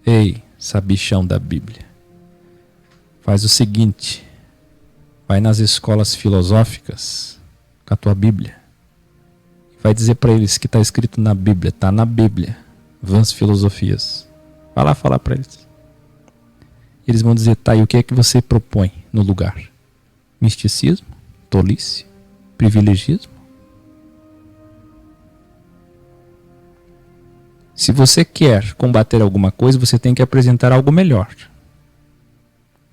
Ei, sabichão da Bíblia, faz o seguinte, vai nas escolas filosóficas com a tua Bíblia, vai dizer para eles que está escrito na Bíblia, está na Bíblia, Vãs Filosofias. Vai lá falar para eles. Eles vão dizer, tá, e o que é que você propõe no lugar? Misticismo? Tolice? Privilegismo? Se você quer combater alguma coisa, você tem que apresentar algo melhor.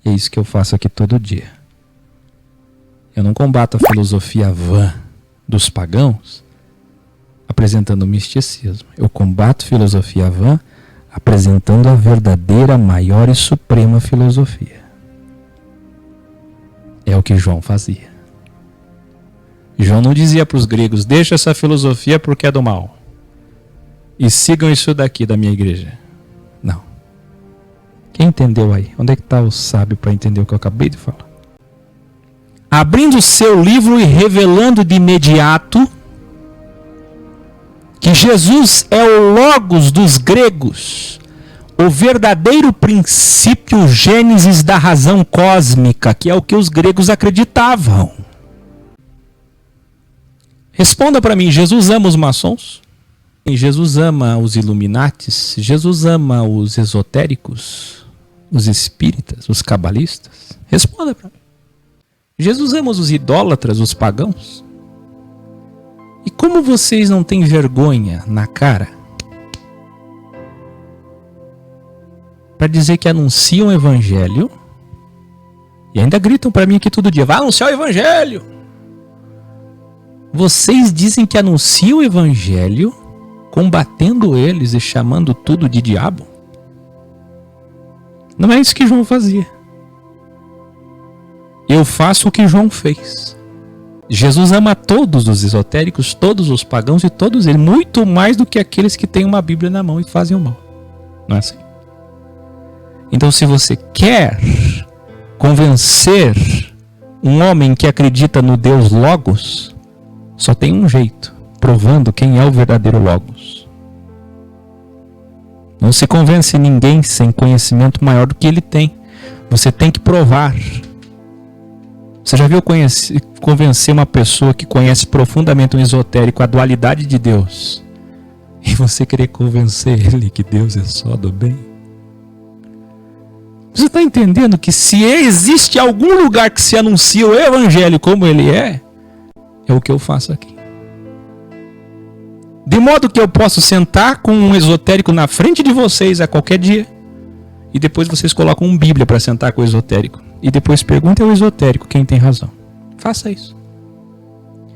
E é isso que eu faço aqui todo dia. Eu não combato a filosofia vã dos pagãos apresentando o misticismo. Eu combato a filosofia vã apresentando a verdadeira, maior e suprema filosofia. É o que João fazia. João não dizia para os gregos, deixa essa filosofia porque é do mal. E sigam isso daqui da minha igreja. Não. Quem entendeu aí? Onde é que está o sábio para entender o que eu acabei de falar? Abrindo seu livro e revelando de imediato que Jesus é o Logos dos gregos, o verdadeiro princípio gênesis da razão cósmica, que é o que os gregos acreditavam. Responda para mim, Jesus ama os maçons? Jesus ama os Illuminatis? Jesus ama os esotéricos? Os espíritas? Os cabalistas? Responda para mim. Jesus ama os idólatras, os pagãos? E como vocês não têm vergonha na cara para dizer que anunciam o evangelho e ainda gritam para mim aqui todo dia, vai anunciar o evangelho. Vocês dizem que anunciam o evangelho combatendo eles e chamando tudo de diabo? Não é isso que João fazia. Eu faço o que João fez. Jesus ama todos os esotéricos, todos os pagãos e todos eles, muito mais do que aqueles que têm uma Bíblia na mão e fazem o mal. Não é assim? Então, se você quer convencer um homem que acredita no Deus Logos, só tem um jeito, provando quem é o verdadeiro Logos. Não se convence ninguém sem conhecimento maior do que ele tem. Você tem que provar. Você já viu convencer uma pessoa que conhece profundamente um esotérico a dualidade de Deus e você querer convencer ele que Deus é só do bem? Você está entendendo que se existe algum lugar que se anuncia o evangelho como ele é o que eu faço aqui. De modo que eu posso sentar com um esotérico na frente de vocês a qualquer dia e depois vocês colocam uma Bíblia para sentar com o esotérico. E depois pergunta ao esotérico quem tem razão. Faça isso.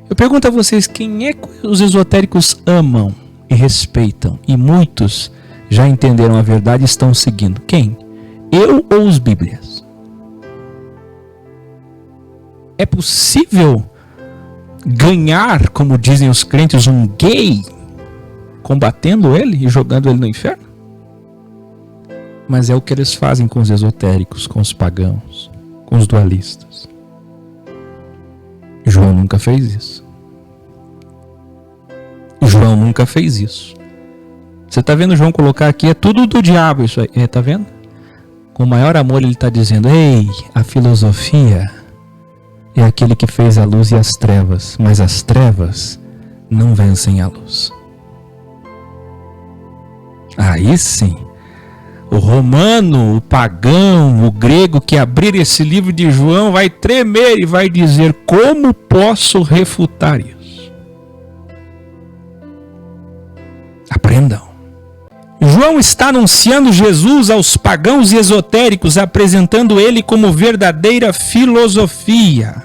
Eu pergunto a vocês, quem é que os esotéricos amam e respeitam? E muitos já entenderam a verdade e estão seguindo. Quem? Eu ou os Bíblias? É possível ganhar, como dizem os crentes, um gay combatendo ele e jogando ele no inferno? Mas é o que eles fazem com os esotéricos, com os pagãos, com os dualistas. João nunca fez isso. João nunca fez isso. Você está vendo João colocar aqui, é tudo do diabo isso aí. Está vendo? Com o maior amor ele está dizendo, ei, a filosofia é aquele que fez a luz e as trevas, mas as trevas não vencem a luz. Aí sim, o romano, o pagão, o grego que abrir esse livro de João vai tremer e vai dizer, como posso refutar isso? Aprendam. João está anunciando Jesus aos pagãos e esotéricos, apresentando ele como verdadeira filosofia.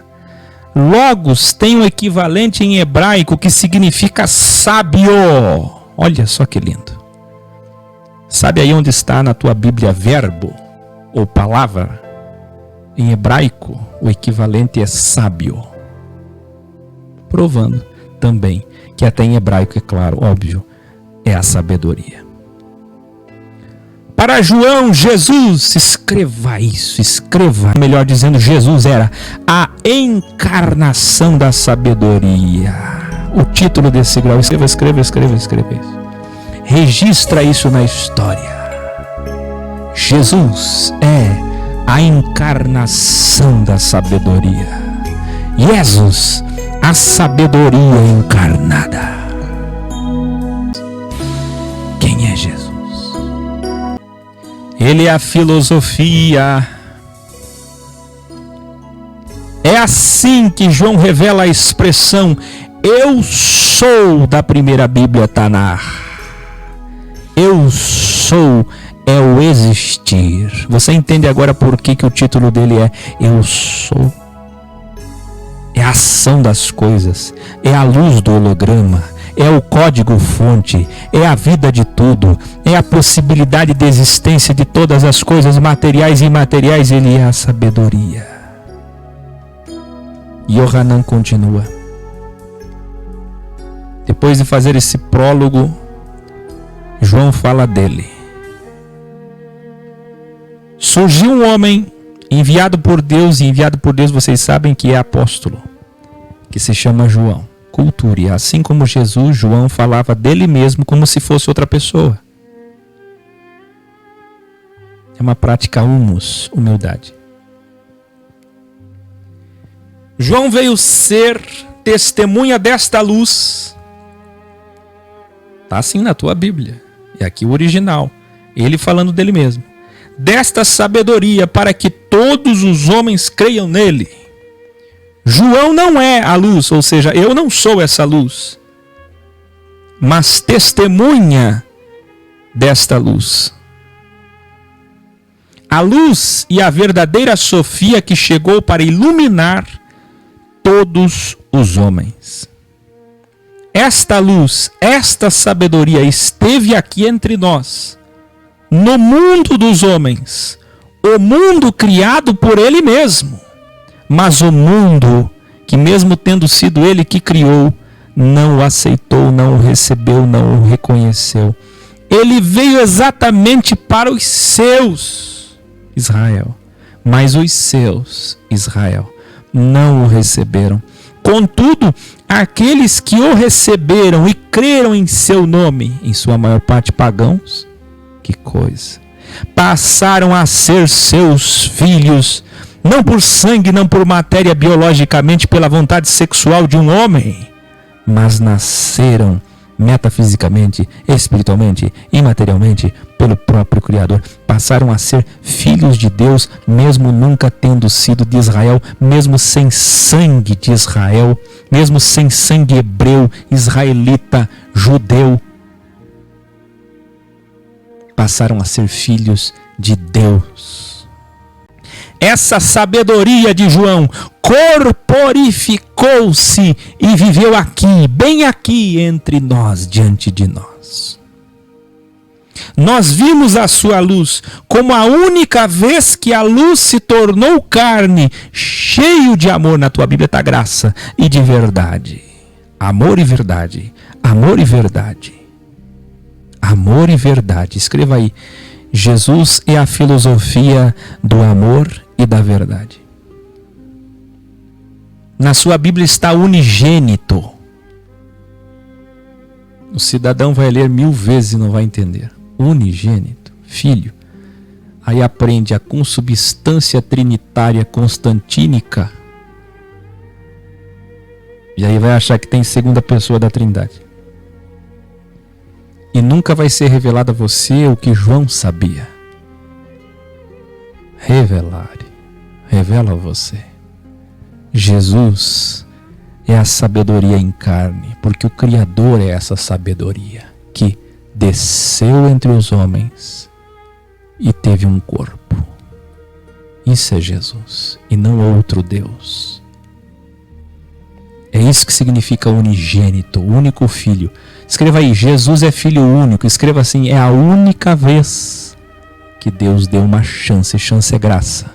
Logos tem um equivalente em hebraico que significa sábio. Olha só que lindo. Sabe aí onde está na tua Bíblia verbo ou palavra? Em hebraico, o equivalente é sábio. Provando também que até em hebraico, é claro, óbvio, é a sabedoria. Para João, Jesus, escreva isso, escreva. Melhor dizendo, Jesus era a encarnação da sabedoria. O título desse grau, escreva isso. Registra isso na história. Jesus é a encarnação da sabedoria. Jesus, a sabedoria encarnada. Quem é Jesus? Ele é a filosofia. É assim que João revela a expressão eu sou da primeira Bíblia Tanakh. Eu sou é o existir. Você entende agora por que o título dele é Eu Sou? É a ação das coisas, é a luz do holograma, é o código-fonte, é a vida de tudo, é a possibilidade de existência de todas as coisas materiais e imateriais. Ele é a sabedoria. Yohanan continua. Depois de fazer esse prólogo, João fala dele. Surgiu um homem enviado por Deus, e enviado por Deus vocês sabem que é apóstolo, que se chama João. Culture, assim como Jesus, João falava dele mesmo como se fosse outra pessoa. É uma prática humus, humildade. João veio ser testemunha desta luz. Está assim na tua Bíblia. É aqui o original. Ele falando dele mesmo. Desta sabedoria para que todos os homens creiam nele. João não é a luz, ou seja, eu não sou essa luz, mas testemunha desta luz. A luz e a verdadeira Sofia que chegou para iluminar todos os homens. Esta luz, esta sabedoria esteve aqui entre nós, no mundo dos homens, o mundo criado por ele mesmo. Mas o mundo, que mesmo tendo sido ele que criou, não o aceitou, não o recebeu, não o reconheceu. Ele veio exatamente para os seus, Israel. Mas os seus, Israel, não o receberam. Contudo, aqueles que o receberam e creram em seu nome, em sua maior parte pagãos, que coisa, passaram a ser seus filhos, não por sangue, não por matéria biologicamente, pela vontade sexual de um homem, mas nasceram metafisicamente, espiritualmente, imaterialmente, pelo próprio Criador. Passaram a ser filhos de Deus, mesmo nunca tendo sido de Israel, mesmo sem sangue de Israel, mesmo sem sangue hebreu, israelita, judeu. Passaram a ser filhos de Deus. Essa sabedoria de João corporificou-se e viveu aqui, bem aqui entre nós, diante de nós. Nós vimos a sua luz como a única vez que a luz se tornou carne, cheio de amor. Na tua Bíblia está graça e de verdade. Amor e verdade. Amor e verdade. Amor e verdade. Escreva aí. Jesus é a filosofia do amor e da verdade. Na sua Bíblia está unigênito. O cidadão vai ler 1000 vezes e não vai entender. Unigênito, filho. Aí aprende a consubstância trinitária constantínica. E aí vai achar que tem segunda pessoa da Trindade. E nunca vai ser revelado a você o que João sabia. Revela a você. Jesus é a sabedoria em carne, porque o Criador é essa sabedoria que desceu entre os homens e teve um corpo. Isso é Jesus e não outro Deus. É isso que significa unigênito, único filho. Escreva aí, Jesus é filho único. Escreva assim, é a única vez que Deus deu uma chance. Chance é graça.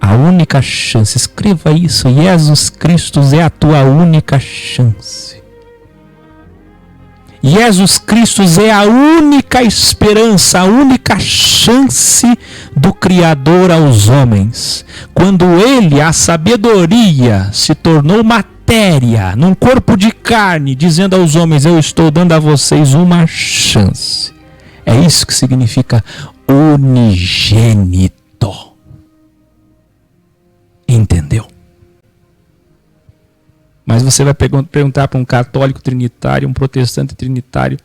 A única chance. Escreva isso, Jesus Cristo é a tua única chance. Jesus Cristo é a única esperança, a única chance do Criador aos homens. Quando Ele, a sabedoria, se tornou matéria, num corpo de carne, dizendo aos homens, eu estou dando a vocês uma chance. É isso que significa unigênito. Entendeu? Mas você vai perguntar para um católico trinitário, um protestante trinitário,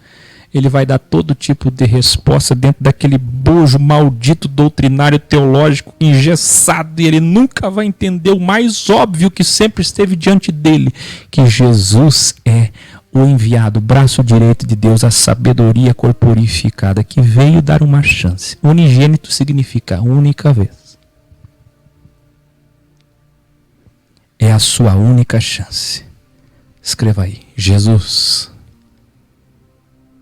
ele vai dar todo tipo de resposta dentro daquele bojo maldito doutrinário teológico engessado, e ele nunca vai entender o mais óbvio que sempre esteve diante dele, que Jesus é o enviado, o braço direito de Deus, a sabedoria corporificada, que veio dar uma chance. Unigênito significa única vez. É a sua única chance. Escreva aí, Jesus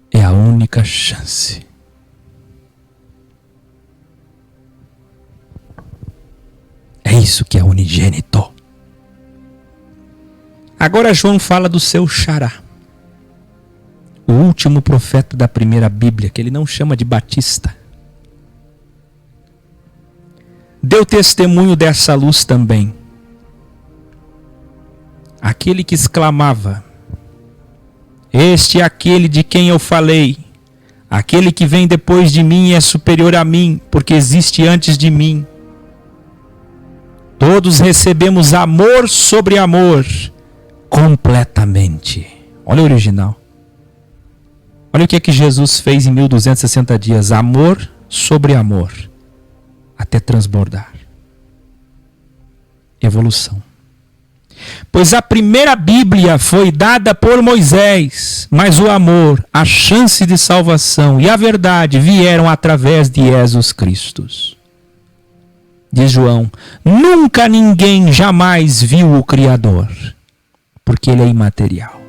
é a única chance. É isso que é unigênito. Agora João fala do seu xará, o último profeta da primeira Bíblia, que ele não chama de Batista. Deu testemunho dessa luz também. Aquele que exclamava: este é aquele de quem eu falei. Aquele que vem depois de mim é superior a mim, porque existe antes de mim. Todos recebemos amor sobre amor, completamente. Olha o original. Olha o que é que Jesus fez em 1260 dias. Amor sobre amor, até transbordar. Evolução. Pois a primeira Bíblia foi dada por Moisés, mas o amor, a chance de salvação e a verdade vieram através de Jesus Cristo. Diz João: nunca ninguém jamais viu o Criador, porque ele é imaterial.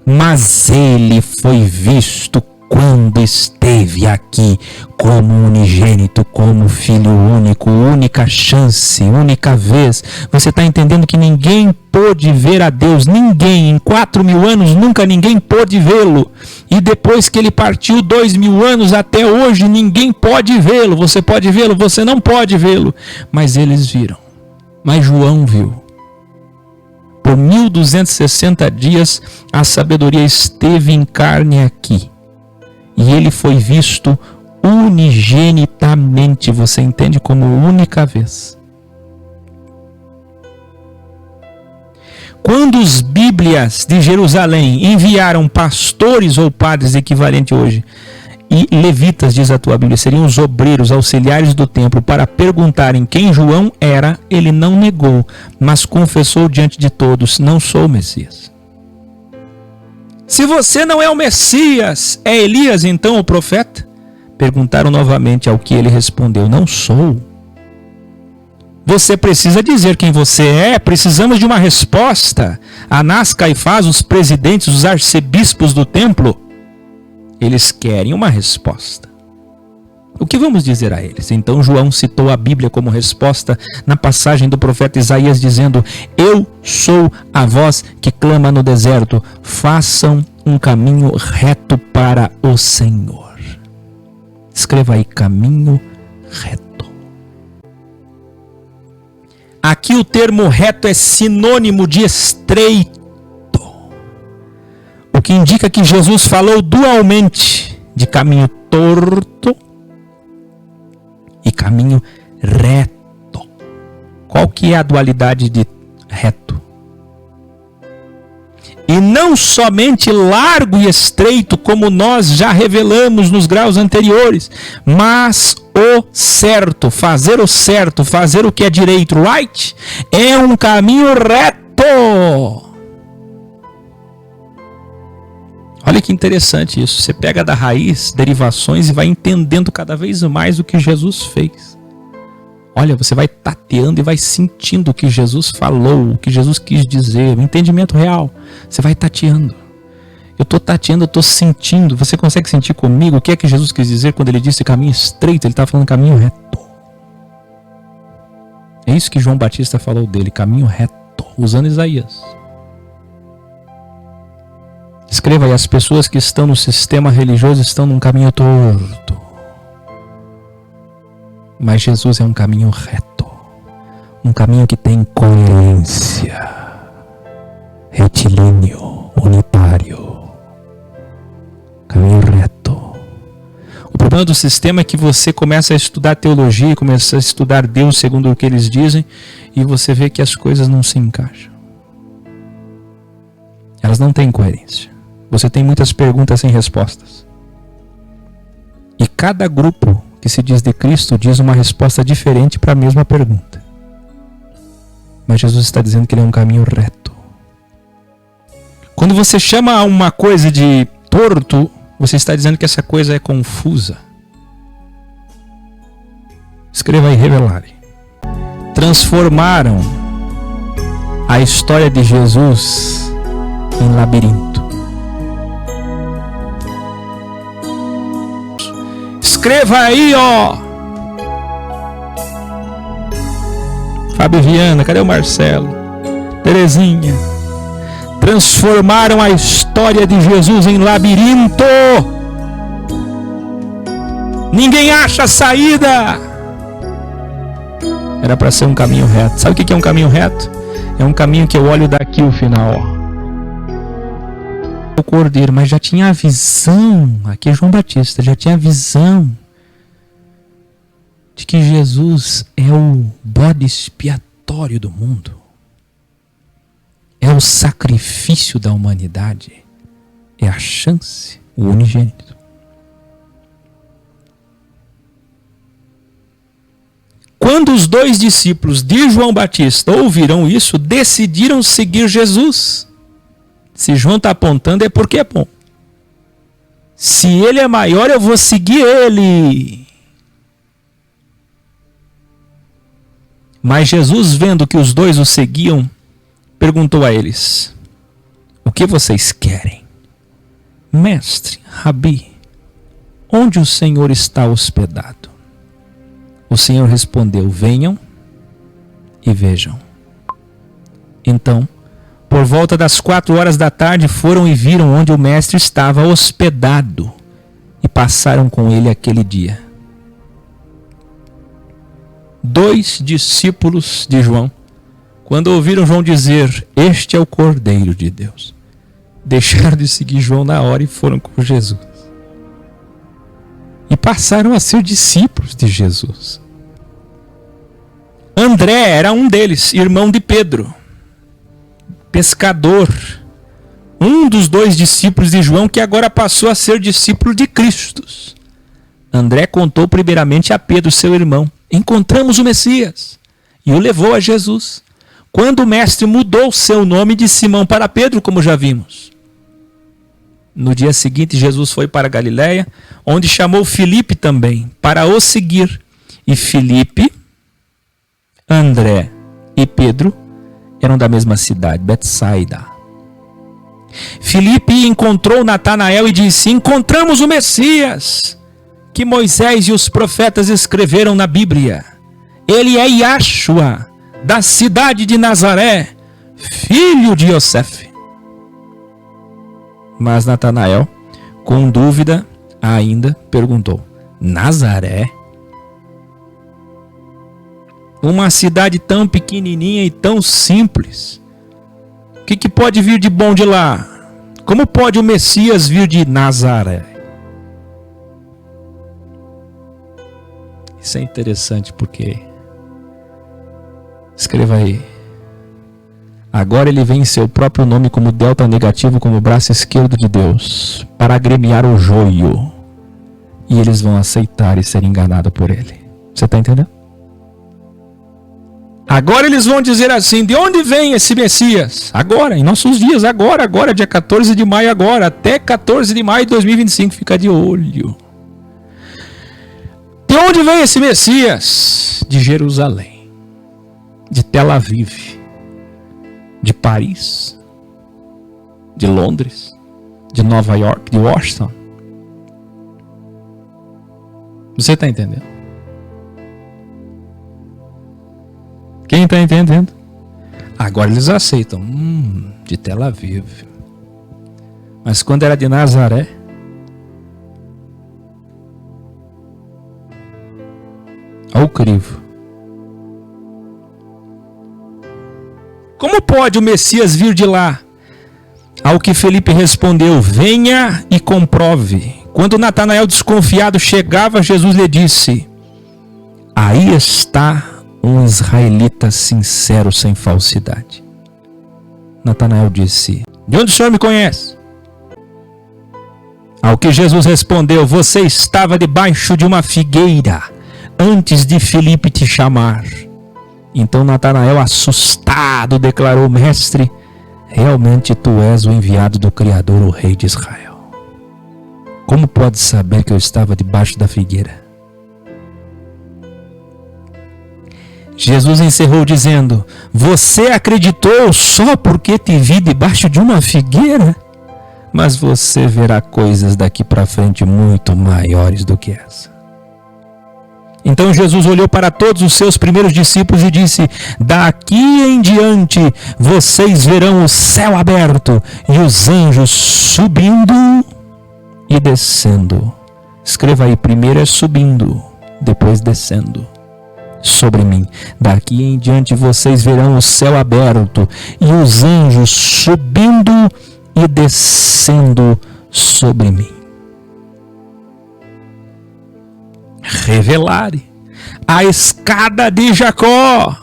Mas ele foi visto quando esteve aqui como unigênito, como filho único, única chance, única vez. Você está entendendo que ninguém pôde ver a Deus, ninguém, em 4.000 anos nunca ninguém pôde vê-lo, e depois que ele partiu 2.000 anos até hoje ninguém pode vê-lo. Você pode vê-lo, você não pode vê-lo, mas eles viram. Mas João viu. Por 1260 dias a sabedoria esteve em carne aqui, e ele foi visto unigenitamente. Você entende? Como única vez. Quando os Bíblias de Jerusalém enviaram pastores ou padres, equivalente hoje, e levitas, diz a tua Bíblia, seriam os obreiros, auxiliares do templo, para perguntarem quem João era, ele não negou, mas confessou diante de todos: não sou o Messias. Se você não é o Messias, é Elias então o profeta? Perguntaram novamente, ao que ele respondeu: não sou. Você precisa dizer quem você é, precisamos de uma resposta. Anás, Caifás, os presidentes, os arcebispos do templo, eles querem uma resposta. O que vamos dizer a eles? Então João citou a Bíblia como resposta na passagem do profeta Isaías, dizendo: eu sou a voz que clama no deserto, façam um caminho reto para o Senhor. Escreva aí, caminho reto. Aqui o termo reto é sinônimo de estreito, o que indica que Jesus falou dualmente de caminho torto e caminho reto. Qual que é a dualidade de reto? E não somente largo e estreito, como nós já revelamos nos graus anteriores, mas o certo, fazer o que é direito, right, é um caminho reto. Olha que interessante isso. Você pega da raiz, derivações, e vai entendendo cada vez mais o que Jesus fez. Olha, você vai tateando e vai sentindo o que Jesus falou, o que Jesus quis dizer, o entendimento real. Você vai tateando. Eu estou tateando, eu estou sentindo. Você consegue sentir comigo o que é que Jesus quis dizer quando ele disse caminho estreito? Ele está falando caminho reto. É isso que João Batista falou dele, caminho reto, usando Isaías. Escreva aí: as pessoas que estão no sistema religioso estão num caminho torto. Mas Jesus é um caminho reto, um caminho que tem coerência, retilíneo, unitário, caminho reto. O problema do sistema é que você começa a estudar teologia, começa a estudar Deus segundo o que eles dizem, e você vê que as coisas não se encaixam. Elas não têm coerência. Você tem muitas perguntas sem respostas. E cada grupo que se diz de Cristo diz uma resposta diferente para a mesma pergunta. Mas Jesus está dizendo que ele é um caminho reto. Quando você chama uma coisa de torto, você está dizendo que essa coisa é confusa. Escreva aí, revelare. Transformaram a história de Jesus em labirinto. Escreva aí, ó. Fábio Viana, cadê o Marcelo? Terezinha. Transformaram a história de Jesus em labirinto. Ninguém acha saída. Era para ser um caminho reto. Sabe o que é um caminho reto? É um caminho que eu olho daqui o final, ó. O cordeiro, mas já tinha a visão. Aqui é João Batista, já tinha a visão de que Jesus é o bode expiatório do mundo. É o sacrifício da humanidade. É a chance, o unigênito. Quando os 2 discípulos de João Batista ouviram isso, decidiram seguir Jesus. Se João está apontando é porque é bom. Se ele é maior, eu vou seguir ele. Mas Jesus, vendo que os 2 o seguiam, perguntou a eles: o que vocês querem? Mestre, Rabi, onde o Senhor está hospedado? O Senhor respondeu: venham e vejam. Então, por volta das 4 da tarde, foram e viram onde o mestre estava hospedado e passaram com ele aquele dia. 2 discípulos de João, quando ouviram João dizer: este é o Cordeiro de Deus, deixaram de seguir João na hora e foram com Jesus. E passaram a ser discípulos de Jesus. André era um deles, irmão de Pedro, pescador, um dos 2 discípulos de João que agora passou a ser discípulo de Cristo. André contou primeiramente a Pedro, seu irmão: encontramos o Messias, e o levou a Jesus. Quando o mestre mudou seu nome de Simão para Pedro, como já vimos. No dia seguinte, Jesus foi para Galiléia, onde chamou Filipe também, para o seguir. E Filipe, André e Pedro eram da mesma cidade, Betsaida. Filipe encontrou Natanael e disse: encontramos o Messias, que Moisés e os profetas escreveram na Bíblia. Ele é Yashua, da cidade de Nazaré, filho de Yosef. Mas Natanael, com dúvida ainda, perguntou: Nazaré? Uma cidade tão pequenininha e tão simples. O que pode vir de bom de lá? Como pode o Messias vir de Nazaré? Isso é interessante porque... Escreva aí. Agora ele vem em seu próprio nome como delta negativo, como braço esquerdo de Deus, para agremiar o joio. E eles vão aceitar e ser enganados por ele. Você está entendendo? Agora eles vão dizer assim: de onde vem esse Messias? Agora, em nossos dias, agora, dia 14 de maio, agora, até 14 de maio de 2025, fica de olho. De onde vem esse Messias? De Jerusalém, de Tel Aviv, de Paris, de Londres, de Nova York, de Washington. Você está entendendo? Quem está entendendo? Agora eles aceitam. De Tel Aviv. Mas quando era de Nazaré, ao crivo. Como pode o Messias vir de lá? Ao que Felipe respondeu: venha e comprove. Quando Natanael, desconfiado, chegava, Jesus lhe disse: aí está um israelita sincero, sem falsidade. Natanael disse: de onde o senhor me conhece? Ao que Jesus respondeu: você estava debaixo de uma figueira antes de Filipe te chamar. Então Natanael, assustado, declarou: mestre, realmente tu és o enviado do Criador, o Rei de Israel. Como pode saber que eu estava debaixo da figueira? Jesus encerrou dizendo: você acreditou só porque te vi debaixo de uma figueira? Mas você verá coisas daqui para frente muito maiores do que essa. Então Jesus olhou para todos os seus primeiros discípulos e disse: daqui em diante vocês verão o céu aberto e os anjos subindo e descendo. Escreva aí, primeiro é subindo, depois descendo sobre mim. Daqui em diante vocês verão o céu aberto e os anjos subindo e descendo sobre mim. Revelare a escada de Jacó.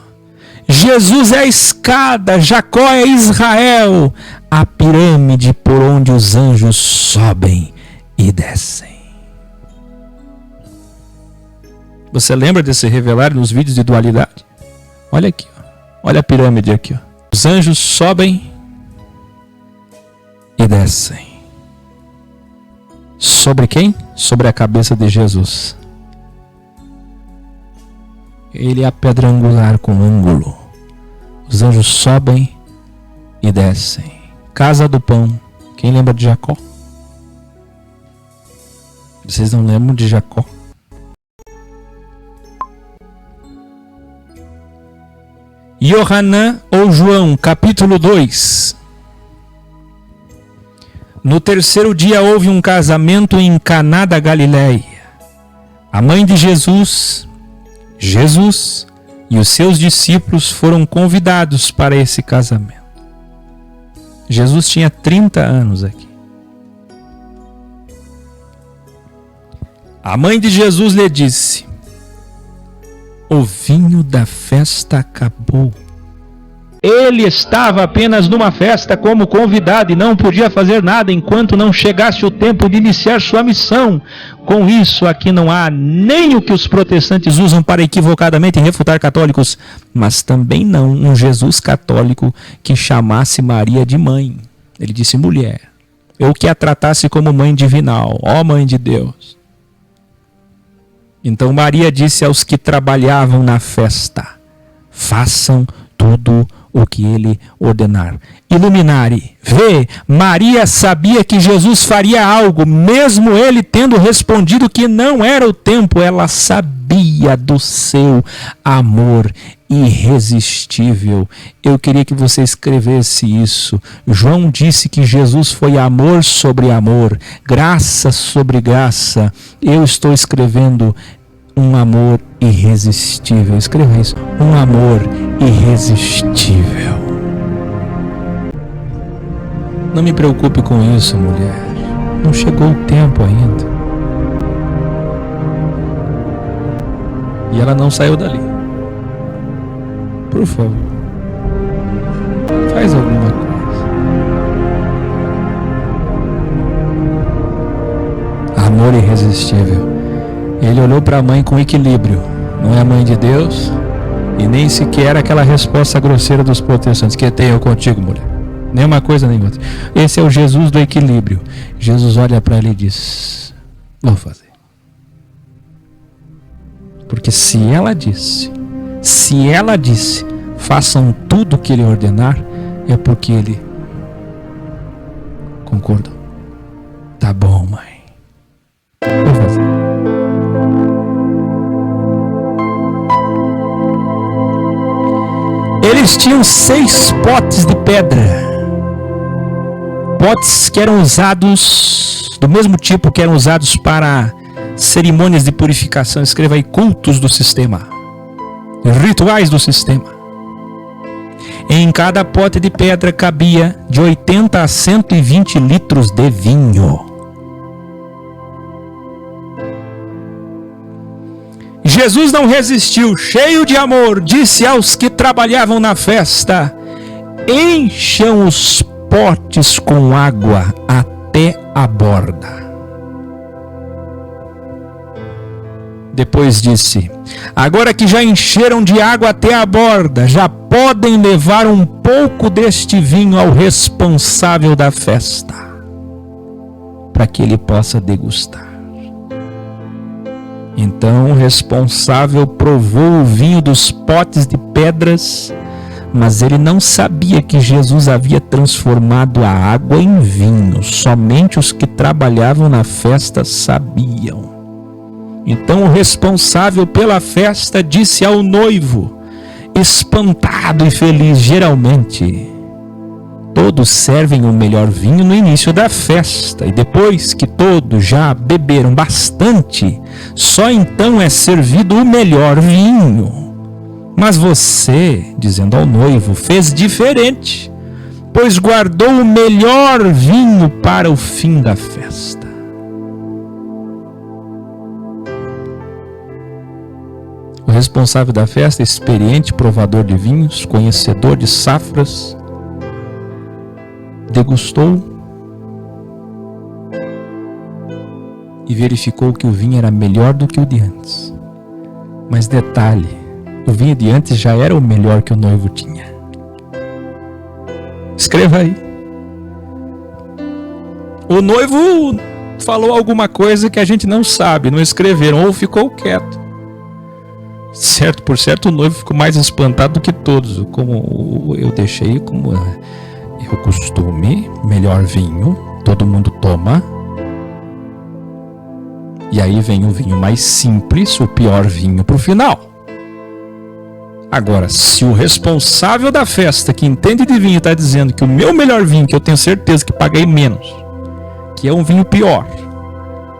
Jesus é a escada, Jacó é Israel, a pirâmide por onde os anjos sobem e descem. Você lembra desse revelar nos vídeos de dualidade? Olha aqui, ó. Olha a pirâmide aqui, ó. Os anjos sobem e descem. Sobre quem? Sobre a cabeça de Jesus. Ele é a pedra angular com ângulo. Os anjos sobem e descem. Casa do pão. Quem lembra de Jacó? Vocês não lembram de Jacó? Yohanan ou João, capítulo 2. No terceiro dia houve um casamento em Caná da Galileia. A mãe de Jesus e os seus discípulos foram convidados para esse casamento. Jesus tinha 30 anos aqui. A mãe de Jesus lhe disse: o vinho da festa acabou. Ele estava apenas numa festa como convidado e não podia fazer nada enquanto não chegasse o tempo de iniciar sua missão. Com isso, aqui não há nem o que os protestantes usam para equivocadamente refutar católicos, mas também não um Jesus católico que chamasse Maria de mãe. Ele disse mulher, ou que a tratasse como mãe divinal, ó mãe de Deus. Então Maria disse aos que trabalhavam na festa: façam tudo o que ele ordenar. Iluminare, vê, Maria sabia que Jesus faria algo, mesmo ele tendo respondido que não era o tempo. Ela sabia do seu amor irresistível. Eu queria que você escrevesse isso. João disse que Jesus foi amor sobre amor, graça sobre graça. Eu estou escrevendo um amor irresistível. Escreva isso. Um amor irresistível. Não me preocupe com isso, mulher. Não chegou o tempo ainda. E ela não saiu dali. Por favor, faz alguma coisa. Amor irresistível. Ele olhou para a mãe com equilíbrio. Não é a mãe de Deus e nem sequer aquela resposta grosseira dos protestantes: que tenho eu contigo, mulher. Nem uma coisa nem outra. Esse é o Jesus do equilíbrio. Jesus olha para ela e diz: vou fazer. Porque se ela disse, façam tudo o que ele ordenar, é porque ele concordou. Tá bom, mãe. Vou fazer. Eles tinham 6 potes de pedra. Potes que eram usados, do mesmo tipo que eram usados para cerimônias de purificação. Escreva aí, cultos do sistema. Rituais do sistema. Em cada pote de pedra cabia de 80 a 120 litros de vinho. Jesus não resistiu, cheio de amor, disse aos que trabalhavam na festa: encham os potes com água até a borda. Depois disse: agora que já encheram de água até a borda, já podem levar um pouco deste vinho ao responsável da festa, para que ele possa degustar. Então o responsável provou o vinho dos potes de pedras, mas ele não sabia que Jesus havia transformado a água em vinho. Somente os que trabalhavam na festa sabiam. Então o responsável pela festa disse ao noivo, espantado e feliz: geralmente todos servem o melhor vinho no início da festa, e depois que todos já beberam bastante, só então é servido o melhor vinho. Mas você, dizendo ao noivo, fez diferente, pois guardou o melhor vinho para o fim da festa. O responsável da festa, experiente provador de vinhos, conhecedor de safras, degustou e verificou que o vinho era melhor do que o de antes. Mas detalhe, o vinho de antes já era o melhor que o noivo tinha. Escreva aí. O noivo falou alguma coisa que a gente não sabe, não escreveram, ou ficou quieto. Certo por certo, o noivo ficou mais espantado do que todos. Como eu deixei, como é o costume, melhor vinho, todo mundo toma. E aí vem o vinho mais simples, o pior vinho para o final. Agora, se o responsável da festa, que entende de vinho, está dizendo que o meu melhor vinho, que eu tenho certeza que paguei menos, que é um vinho pior,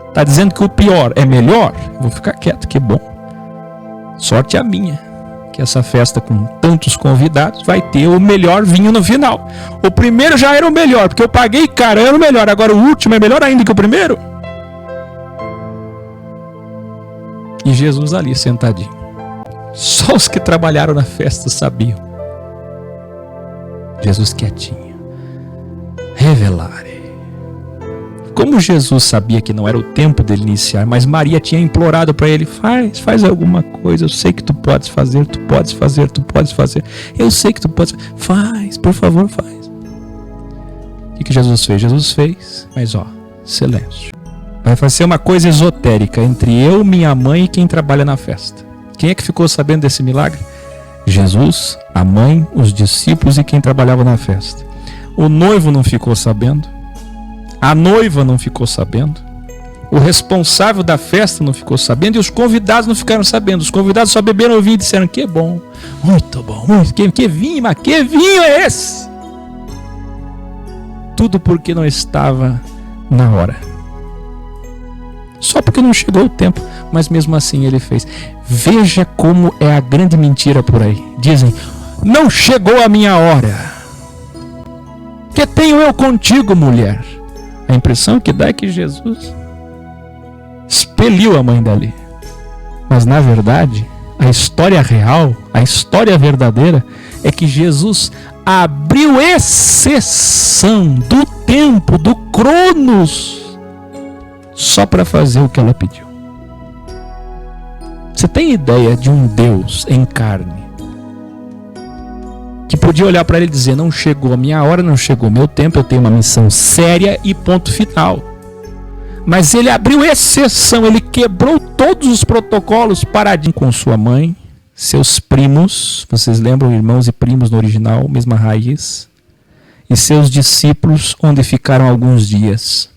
está dizendo que o pior é melhor, eu vou ficar quieto, que bom. Sorte a minha, que essa festa com tantos convidados vai ter o melhor vinho no final. O primeiro já era o melhor, porque eu paguei caro, era o melhor. Agora o último é melhor ainda que o primeiro. E Jesus ali sentadinho. Só os que trabalharam na festa sabiam. Jesus quietinho. Revelare. Como Jesus sabia que não era o tempo dele iniciar, mas Maria tinha implorado para ele: faz alguma coisa, eu sei que tu podes fazer, tu podes fazer, eu sei que tu podes, faz, por favor, faz. O que Jesus fez? Jesus fez, mas silêncio. Vai fazer uma coisa esotérica entre eu, minha mãe e quem trabalha na festa. Quem é que ficou sabendo desse milagre? Jesus, a mãe, os discípulos e quem trabalhava na festa. O noivo não ficou sabendo. A noiva não ficou sabendo, o responsável da festa não ficou sabendo e os convidados não ficaram sabendo. Os convidados só beberam o vinho e disseram: que bom, muito bom, que vinho, mas que vinho é esse? Tudo porque não estava na hora. Só porque não chegou o tempo, mas mesmo assim ele fez. Veja como é a grande mentira por aí. Dizem: não chegou a minha hora. Que tenho eu contigo, mulher? A impressão que dá é que Jesus expeliu a mãe dali. Mas na verdade, a história real, a história verdadeira, é que Jesus abriu exceção do tempo, do Cronos, só para fazer o que ela pediu. Você tem ideia de um Deus em carne que podia olhar para ele e dizer: não chegou a minha hora, não chegou o meu tempo, eu tenho uma missão séria e ponto final. Mas ele abriu exceção, ele quebrou todos os protocolos paradinho com sua mãe, seus primos, vocês lembram, irmãos e primos no original, mesma raiz, e seus discípulos, onde ficaram alguns dias.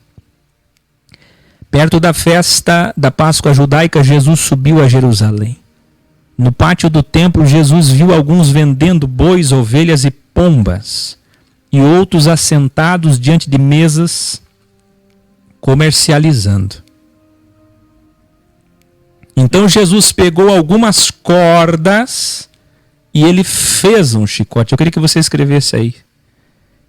Perto da festa da Páscoa judaica, Jesus subiu a Jerusalém. No pátio do templo, Jesus viu alguns vendendo bois, ovelhas e pombas, e outros assentados diante de mesas, comercializando. Então Jesus pegou algumas cordas e ele fez um chicote. Eu queria que você escrevesse aí.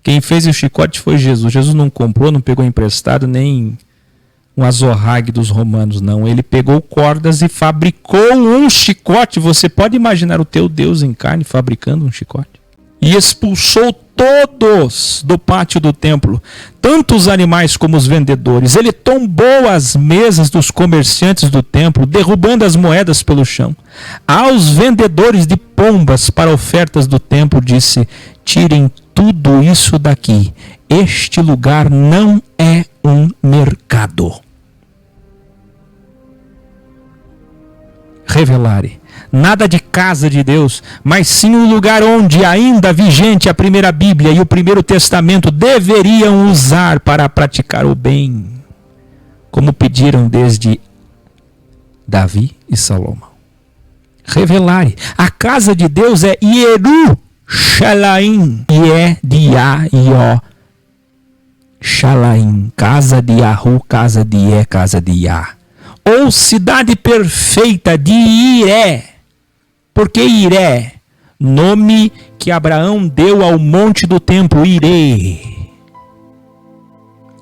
Quem fez o chicote foi Jesus. Jesus não comprou, não pegou emprestado, nem um azorrague dos romanos, não. Ele pegou cordas e fabricou um chicote. Você pode imaginar o teu Deus em carne fabricando um chicote? E expulsou todos do pátio do templo, tanto os animais como os vendedores. Ele tombou as mesas dos comerciantes do templo, derrubando as moedas pelo chão. Aos vendedores de pombas para ofertas do templo disse: tirem tudo isso daqui. Este lugar não é um mercado. Revelare. Nada de casa de Deus, mas sim um lugar onde ainda vigente a primeira Bíblia e o primeiro testamento deveriam usar para praticar o bem, como pediram desde Davi e Salomão. Revelare. A casa de Deus é Yerushalayim, e é de Yah e Ó. Shalaim, casa de Yahu, casa de Yé, casa de Yah. Ou cidade perfeita de Iré. Por que Iré? Nome que Abraão deu ao monte do templo, Irê.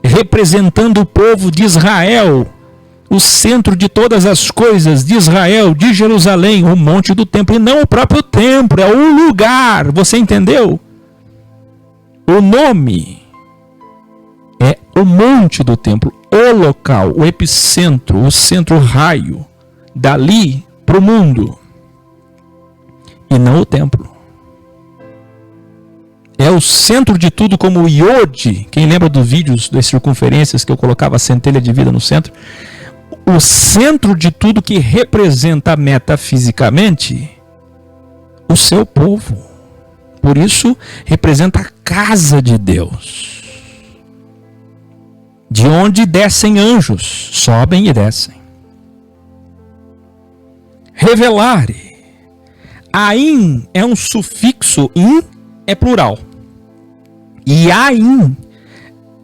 Representando o povo de Israel, o centro de todas as coisas de Israel, de Jerusalém, o monte do templo, e não o próprio templo, é o lugar. Você entendeu? O nome é o monte do templo, o local, o epicentro, o centro raio, dali para o mundo. E não o templo. É o centro de tudo, como o Iode. Quem lembra dos vídeos das circunferências que eu colocava a centelha de vida no centro? O centro de tudo que representa metafisicamente o seu povo. Por isso, representa a casa de Deus. De onde descem anjos, sobem e descem. Revelare. Ain é um sufixo, in é plural. E ain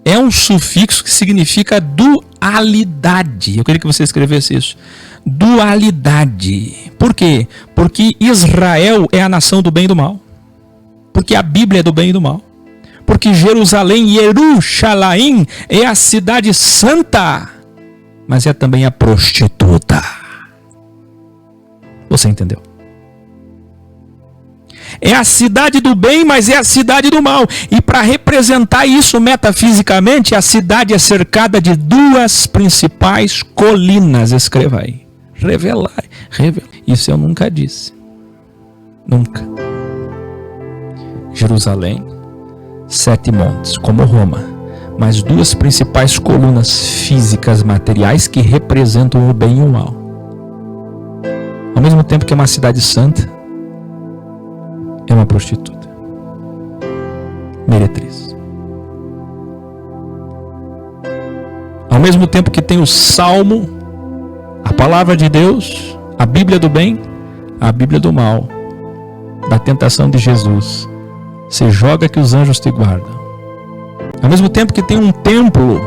é um sufixo que significa dualidade. Eu queria que você escrevesse isso. Dualidade. Por quê? Porque Israel é a nação do bem e do mal. Porque a Bíblia é do bem e do mal. Porque Jerusalém, Yerushalayim, é a cidade santa, mas é também a prostituta. Você entendeu? É a cidade do bem, mas é a cidade do mal. E para representar isso metafisicamente, a cidade é cercada de duas principais colinas. Escreva aí. Revelar. Isso eu nunca disse. Nunca. Jerusalém, 7 montes, como Roma. Mas duas principais colunas físicas materiais que representam o bem e o mal. Ao mesmo tempo que é uma cidade santa, é uma prostituta, meretriz. Ao mesmo tempo que tem o Salmo, a palavra de Deus, a Bíblia do bem, a Bíblia do mal, da tentação de Jesus. Você joga que os anjos te guardam. Ao mesmo tempo que tem um templo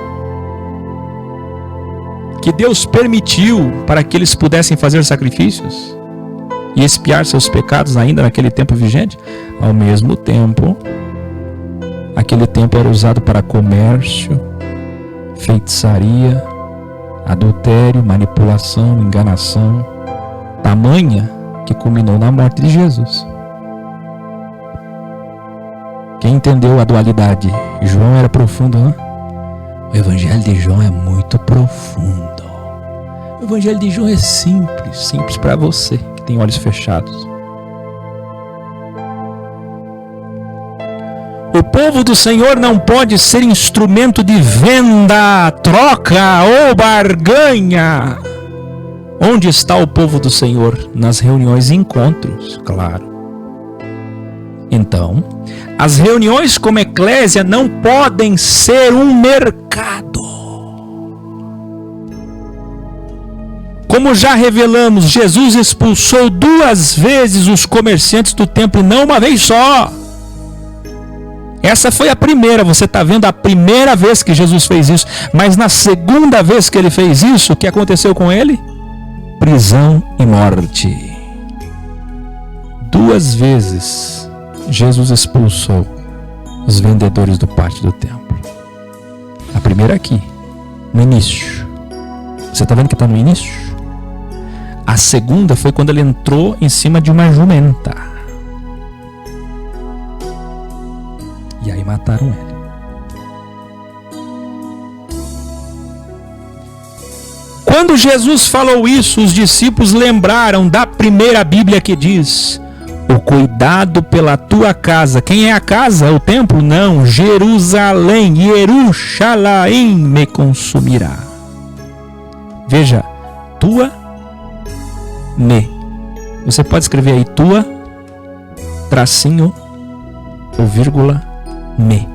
que Deus permitiu para que eles pudessem fazer sacrifícios e expiar seus pecados ainda naquele tempo vigente, ao mesmo tempo, aquele tempo era usado para comércio, feitiçaria, adultério, manipulação, enganação, tamanha que culminou na morte de Jesus. Quem entendeu a dualidade? João era profundo, hein? O Evangelho de João é muito profundo. O Evangelho de João é simples para você que tem olhos fechados. O povo do Senhor não pode ser instrumento de venda, troca ou barganha. Onde está o povo do Senhor? Nas reuniões e encontros, claro. Então, as reuniões como eclésia não podem ser um mercado. Como já revelamos, Jesus expulsou 2 vezes os comerciantes do templo e não uma vez só. Essa foi a primeira, você está vendo a primeira vez que Jesus fez isso. Mas na segunda vez que ele fez isso, o que aconteceu com ele? Prisão e morte. 2 vezes Jesus expulsou os vendedores do pátio do templo. A primeira aqui, no início, Você está vendo que está no início? A segunda foi quando ele entrou em cima de uma jumenta. E aí mataram ele. Quando Jesus falou isso, os discípulos lembraram da primeira Bíblia que diz: o cuidado pela tua casa. Quem é a casa? O templo? Não, Jerusalém. Jerusalém me consumirá. Veja, tua, me. Você pode escrever aí tua, tracinho, ou vírgula, me.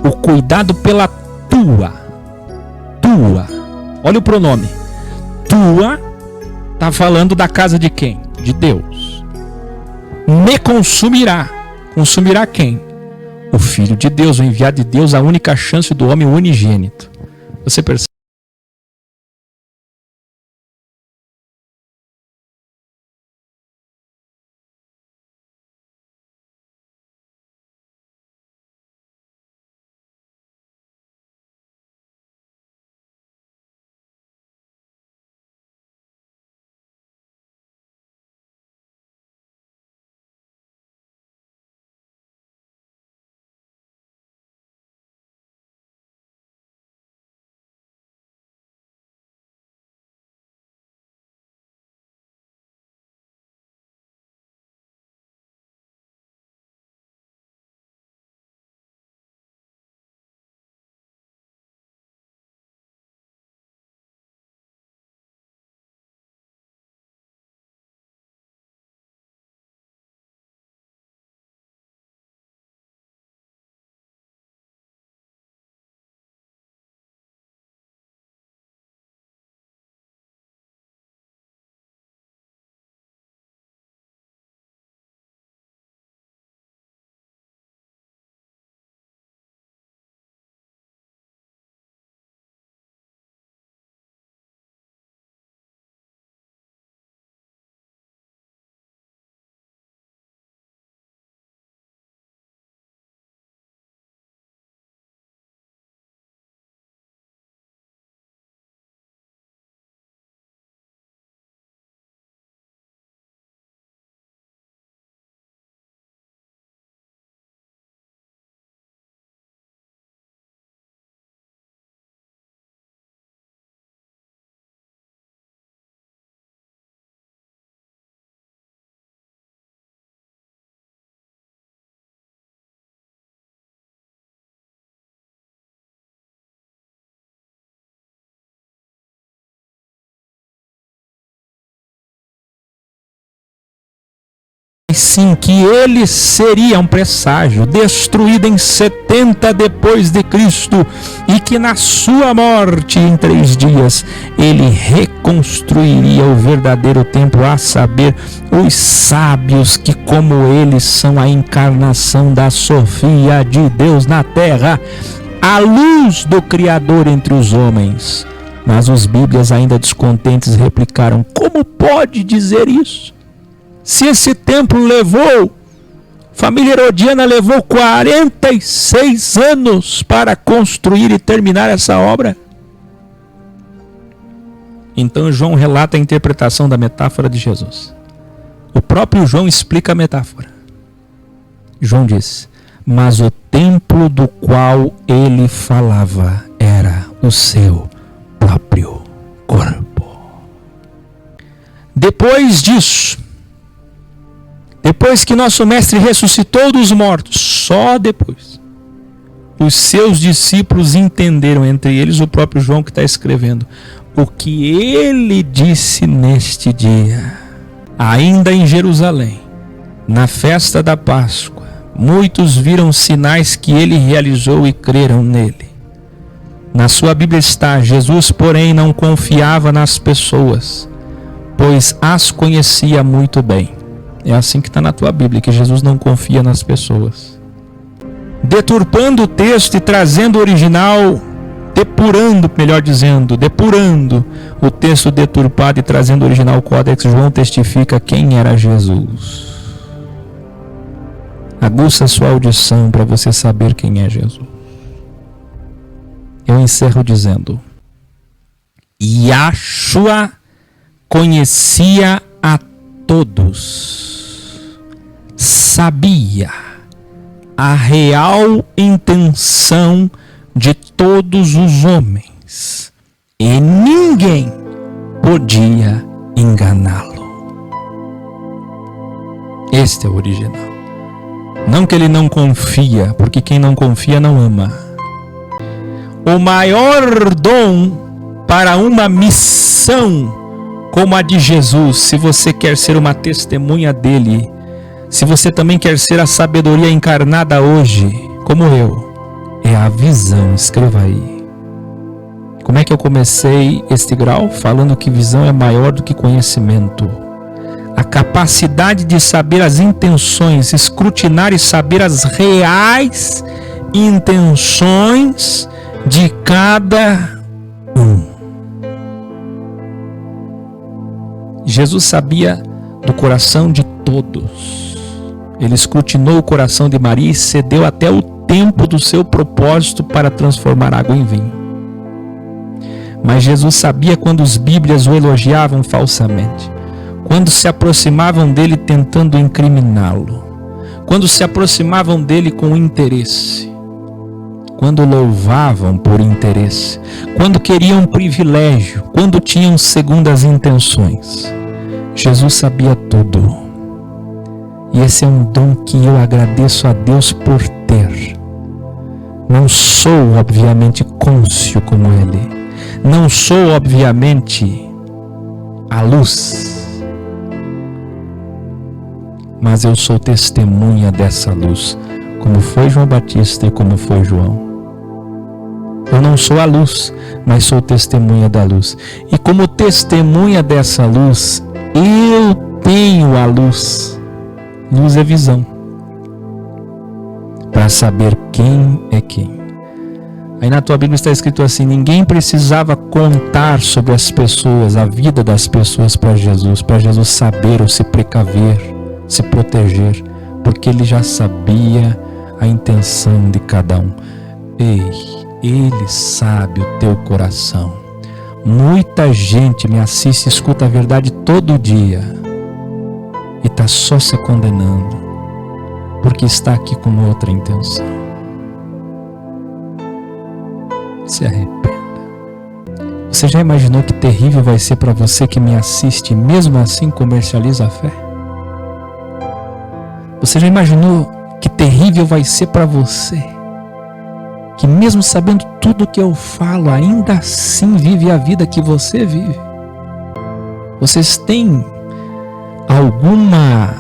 O cuidado pela tua. Olha o pronome. Tua está falando da casa de quem? De Deus. Me consumirá. Consumirá quem? O Filho de Deus, o enviado de Deus, a única chance do homem unigênito. Você percebe? Sim, que ele seria um presságio, destruído em 70 depois de Cristo, e que na sua morte em 3 dias ele reconstruiria o verdadeiro templo, a saber, os sábios que como eles são a encarnação da Sofia de Deus na terra, a luz do Criador entre os homens. Mas os bíblias ainda descontentes replicaram: como pode dizer isso? Se esse templo família herodiana levou 46 anos para construir e terminar essa obra. Então João relata a interpretação da metáfora de Jesus. O próprio João explica a metáfora. João diz: mas o templo do qual ele falava era o seu próprio corpo. Depois disso, depois que nosso mestre ressuscitou dos mortos, só depois, os seus discípulos entenderam, entre eles o próprio João que está escrevendo, o que ele disse neste dia. Ainda em Jerusalém, na festa da Páscoa, muitos viram sinais que ele realizou e creram nele. Na sua Bíblia está: Jesus, porém, não confiava nas pessoas, pois as conhecia muito bem. É assim que está na tua Bíblia, que Jesus não confia nas pessoas. Deturpando o texto e trazendo o original, depurando o texto deturpado e trazendo o original Codex, João testifica quem era Jesus. Aguça a sua audição para você saber quem é Jesus. eu encerro dizendo: Yahshua conhecia a todos, sabia a real intenção de todos os homens e ninguém podia enganá-lo. Este é o original. Não que ele não confia, porque quem não confia não ama. O maior dom para uma missão como a de Jesus, se você quer ser uma testemunha dele, se você também quer ser a sabedoria encarnada hoje, como eu, é a visão. Escreva aí. Como é que eu comecei este grau? Falando que visão é maior do que conhecimento. A capacidade de saber as intenções, escrutinar e saber as reais intenções de cada um. Jesus sabia do coração de todos. Ele escrutinou o coração de Maria e cedeu até o tempo do seu propósito para transformar água em vinho. Mas Jesus sabia quando os bíblias o elogiavam falsamente, quando se aproximavam dele tentando incriminá-lo, quando se aproximavam dele com interesse, quando louvavam por interesse, quando queriam privilégio, quando tinham segundas intenções. Jesus sabia tudo. E esse é um dom que eu agradeço a Deus por ter. Não sou, obviamente, cônscio como ele. Não sou, obviamente, a luz. Mas eu sou testemunha dessa luz, como foi João Batista e como foi João. Eu não sou a luz, mas sou testemunha da luz. E como testemunha dessa luz, eu tenho a luz. Luz é visão. Para saber quem é quem. Aí na tua Bíblia está escrito assim: ninguém precisava contar sobre as pessoas, a vida das pessoas para Jesus saber ou se precaver, se proteger, porque ele já sabia a intenção de cada um. Ei, ele sabe o teu coração. Muita gente me assiste e escuta a verdade todo dia e está só se condenando, porque está aqui com outra intenção. Se arrependa. Você já imaginou que terrível vai ser para você que me assiste e mesmo assim comercializa a fé? Você já imaginou que terrível vai ser para você que mesmo sabendo tudo o que eu falo, ainda assim vive a vida que você vive? Vocês têm alguma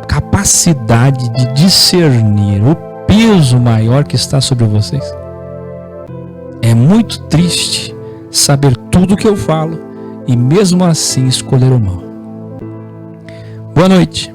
capacidade de discernir o peso maior que está sobre vocês? É muito triste saber tudo o que eu falo e mesmo assim escolher o mal. Boa noite.